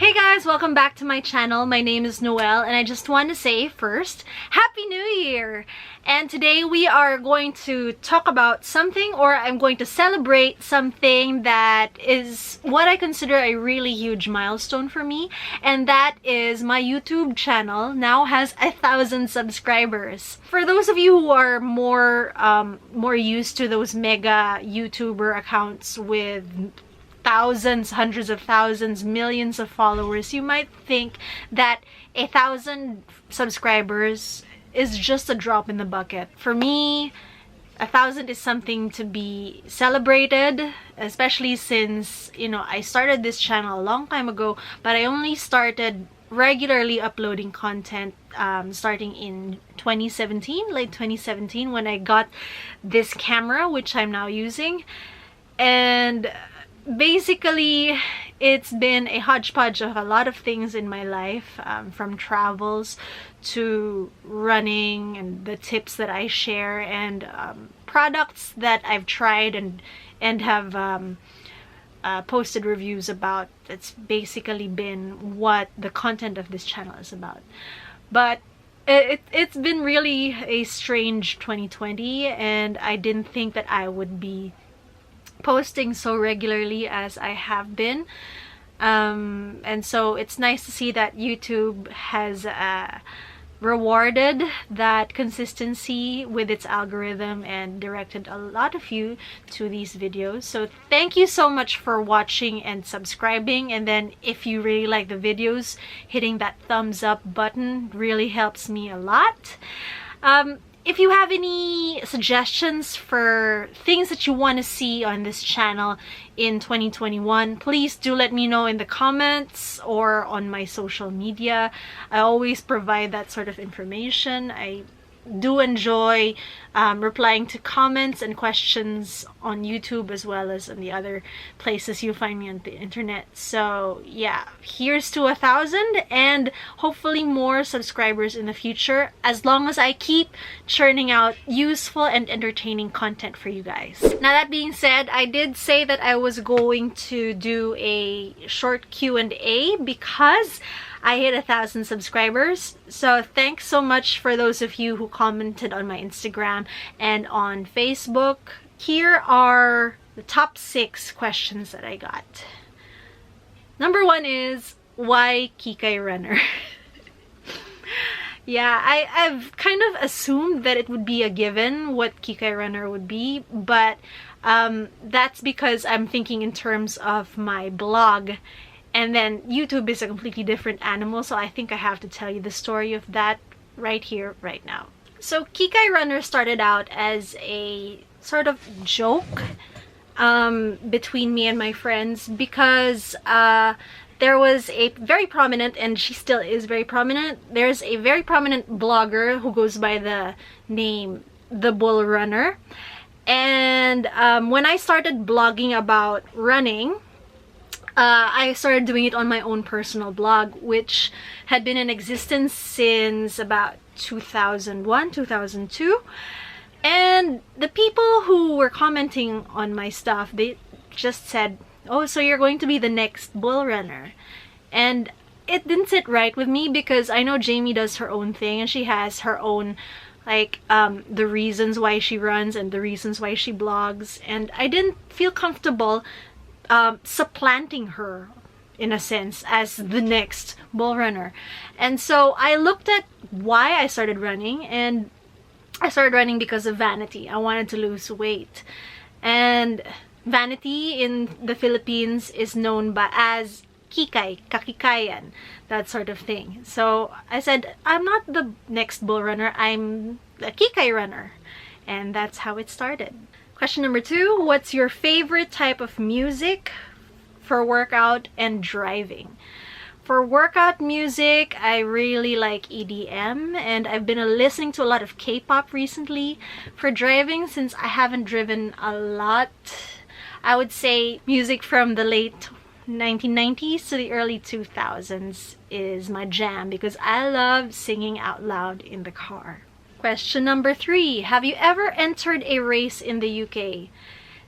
Hey guys, welcome back to my channel. My name is Noelle and I just want to say first, Happy New Year! And today we are going to talk about something, or I'm going to celebrate something that is what I consider a really huge milestone for me, and that is my YouTube channel now has 1,000 subscribers. For those of you who are more used to those mega YouTuber accounts with thousands, hundreds of thousands, millions of followers, you might think that 1,000 subscribers is just a drop in the bucket. For me, 1,000 is something to be celebrated, especially since, you know, I started this channel a long time ago, but I only started regularly uploading content starting in 2017, late 2017, when I got this camera, which I'm now using. And basically, it's been a hodgepodge of a lot of things in my life, from travels to running and the tips that I share, and products that I've tried and have posted reviews about. It's basically been what the content of this channel is about. But it's been really a strange 2020, and I didn't think that I would be posting so regularly as I have been, and so it's nice to see that YouTube has rewarded that consistency with its algorithm and directed a lot of you to these videos. So thank you so much for watching and subscribing, and then if you really like the videos, hitting that thumbs up button really helps me a lot. If you have any suggestions for things that you want to see on this channel in 2021, please do let me know in the comments or on my social media. I always provide that sort of information. I do enjoy replying to comments and questions on YouTube as well as on the other places you find me on the internet. So yeah, here's to 1,000 and hopefully more subscribers in the future, as long as I keep churning out useful and entertaining content for you guys. Now, that being said, I did say that I was going to do a short Q&A because I hit 1,000 subscribers. So thanks so much for those of you who commented on my Instagram and on Facebook. Here are the top 6 questions that I got. Number 1 is, why Kikai Runner? Yeah, I've kind of assumed that it would be a given what Kikai Runner would be, but that's because I'm thinking in terms of my blog. And then YouTube is a completely different animal, so I think I have to tell you the story of that right here, right now. So Kikai Runner started out as a sort of joke between me and my friends, because there was a very prominent, and she still is very prominent, there's a very prominent blogger who goes by the name The Bull Runner. And when I started blogging about running, I started doing it on my own personal blog, which had been in existence since about 2001, 2002. And the people who were commenting on my stuff, they just said, oh, so you're going to be the next bull runner. And it didn't sit right with me, because I know Jamie does her own thing and she has her own, like, the reasons why she runs and the reasons why she blogs, and I didn't feel comfortable supplanting her, in a sense, as the next bull runner. And so I looked at why I started running, and I started running because of vanity. I wanted to lose weight, and vanity in the Philippines is known as kikai, kakikayan, that sort of thing. So I said, I'm not the next bull runner, I'm the Kikai Runner, and that's how it started. Question number 2, what's your favorite type of music for workout and driving? For workout music, I really like EDM, and I've been listening to a lot of K-pop recently. For driving, since I haven't driven a lot, I would say music from the late 1990s to the early 2000s is my jam, because I love singing out loud in the car. Question number 3, have you ever entered a race in the UK?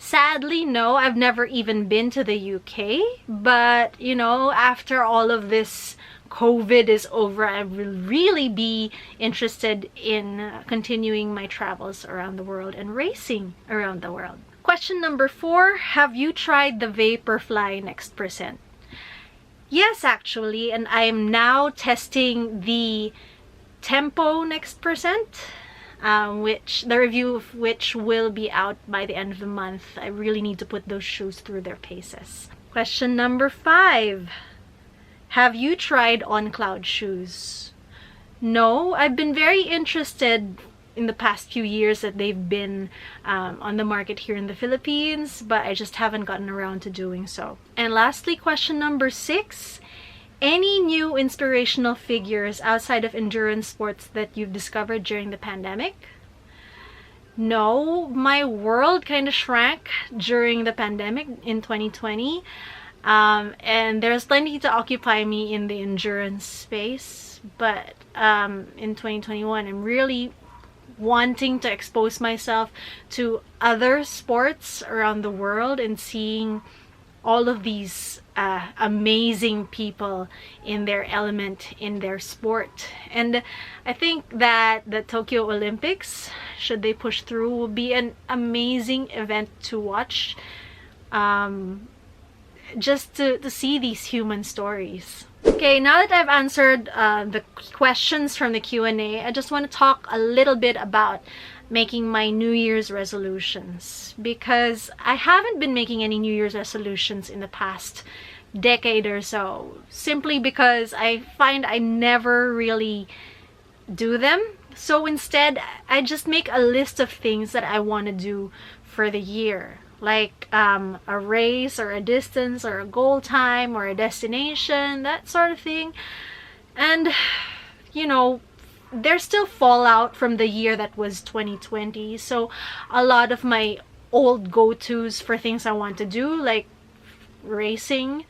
Sadly, no, I've never even been to the UK, but you know, after all of this COVID is over, I will really be interested in continuing my travels around the world and racing around the world. Question number 4, have you tried the Vaporfly Next Percent? Yes, actually, and I'm now testing the Tempo Next Percent, which the review of which will be out by the end of the month. I really need to put those shoes through their paces. Question number 5. Have you tried On Cloud shoes? No, I've been very interested in the past few years that they've been on the market here in the Philippines, but I just haven't gotten around to doing so. And lastly, question number 6. Any new inspirational figures outside of endurance sports that you've discovered during the pandemic? No, my world kind of shrank during the pandemic in 2020. And there's plenty to occupy me in the endurance space. But in 2021, I'm really wanting to expose myself to other sports around the world and seeing all of these amazing people in their element, in their sport. And I think that the Tokyo Olympics, should they push through, will be an amazing event to watch, just to see these human stories. Okay, now that I've answered the questions from the Q&A, I just want to talk a little bit about making my New Year's resolutions, because I haven't been making any New Year's resolutions in the past decade or so, simply because I find I never really do them. So instead, I just make a list of things that I want to do for the year, like a race or a distance or a goal time or a destination, that sort of thing. And you know, there's still fallout from the year that was 2020, so a lot of my old go-tos for things I want to do, like racing,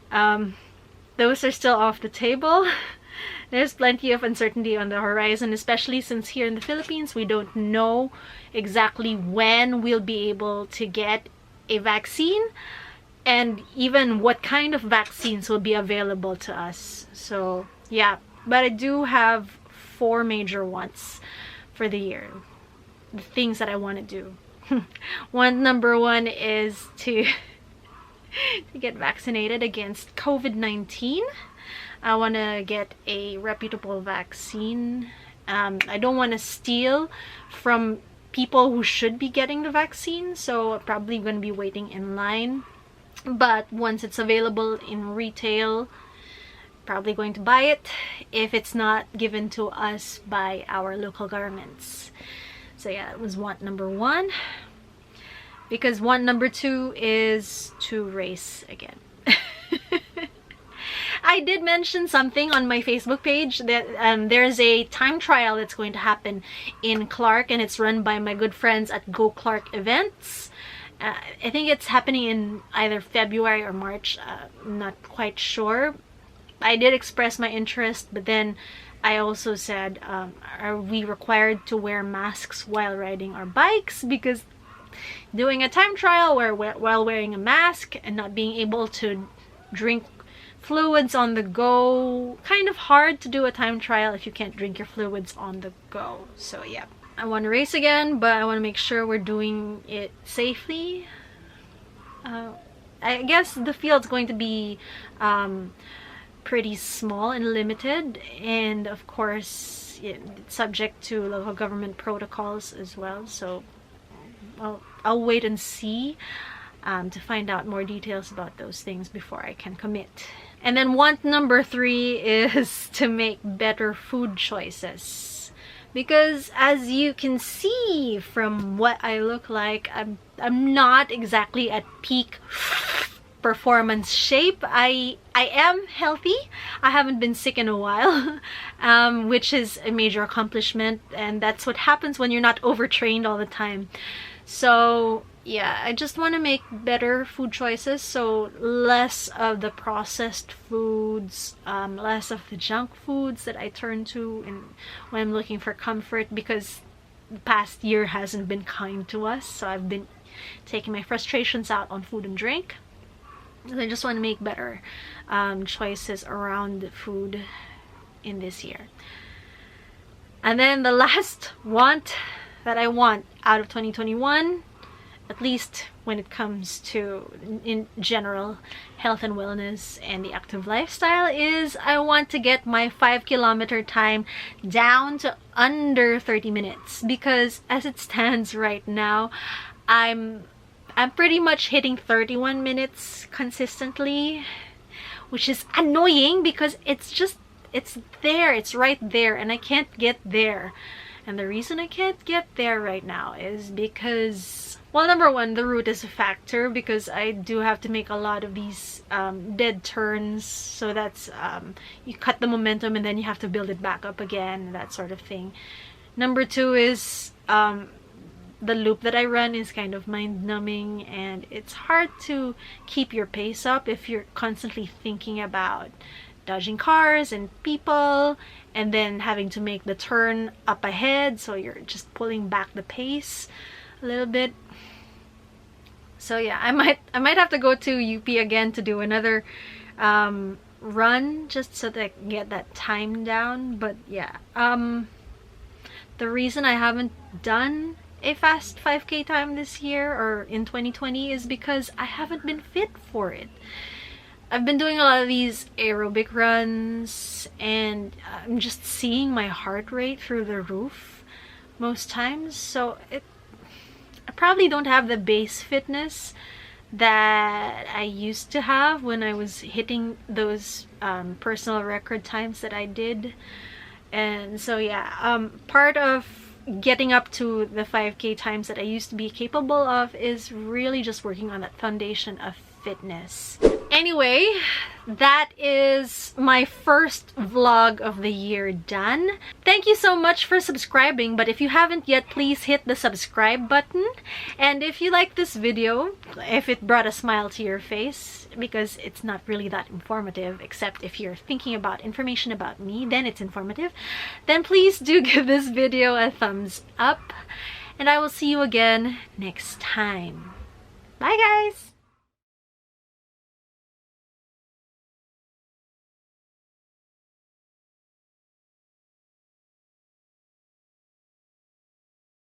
those are still off the table. There's plenty of uncertainty on the horizon, especially since here in the Philippines we don't know exactly when we'll be able to get a vaccine, and even what kind of vaccines will be available to us. So yeah, but I do have 4 major wants for the year, the things that I want to do. Number 1 is to get vaccinated against COVID-19. I want to get a reputable vaccine. I don't want to steal from people who should be getting the vaccine, so I'm probably going to be waiting in line. But once it's available in retail, probably going to buy it if it's not given to us by our local governments. So yeah, that was want number 1. Because want number 2 is to race again. I did mention something on my Facebook page that there's a time trial that's going to happen in Clark, and it's run by my good friends at Go Clark Events. I think it's happening in either February or March. I'm not quite sure. I did express my interest, but then I also said, are we required to wear masks while riding our bikes? Because doing a time trial while wearing a mask and not being able to drink fluids on the go, kind of hard to do a time trial if you can't drink your fluids on the go. So yeah, I want to race again, but I want to make sure we're doing it safely. I guess the field's going to be pretty small and limited, and of course it's subject to local government protocols as well, so I'll wait and see to find out more details about those things before I can commit. And then want number 3 is to make better food choices, because as you can see from what I look like, I'm not exactly at peak performance shape. I am healthy. I haven't been sick in a while, which is a major accomplishment, and that's what happens when you're not overtrained all the time. So yeah, I just want to make better food choices, so less of the processed foods, less of the junk foods that I turn to when I'm looking for comfort, because the past year hasn't been kind to us. So I've been taking my frustrations out on food and drink. And I just want to make better choices around food in this year. And then the last want that I want out of 2021, at least when it comes to, in general, health and wellness and the active lifestyle, is I want to get my 5-kilometer time down to under 30 minutes. Because as it stands right now, I'm pretty much hitting 31 minutes consistently, which is annoying because it's there, it's right there, and I can't get there. And the reason I can't get there right now is because, well, number one, the route is a factor, because I do have to make a lot of these dead turns. So that's, you cut the momentum and then you have to build it back up again, that sort of thing. Number two is the loop that I run is kind of mind-numbing, and it's hard to keep your pace up if you're constantly thinking about dodging cars and people, and then having to make the turn up ahead, so you're just pulling back the pace a little bit. So yeah, I might have to go to UP again to do another run, just so that I can get that time down. But yeah, the reason I haven't done a fast 5K time this year or in 2020 is because I haven't been fit for it. I've been doing a lot of these aerobic runs, and I'm just seeing my heart rate through the roof most times. So I probably don't have the base fitness that I used to have when I was hitting those personal record times that I did. And so yeah, part of getting up to the 5K times that I used to be capable of is really just working on that foundation of fitness. Anyway, that is my first vlog of the year done. Thank you so much for subscribing, but if you haven't yet, please hit the subscribe button. And if you like this video, if it brought a smile to your face, because it's not really that informative, except if you're thinking about information about me, then it's informative, then please do give this video a thumbs up. And I will see you again next time. Bye guys!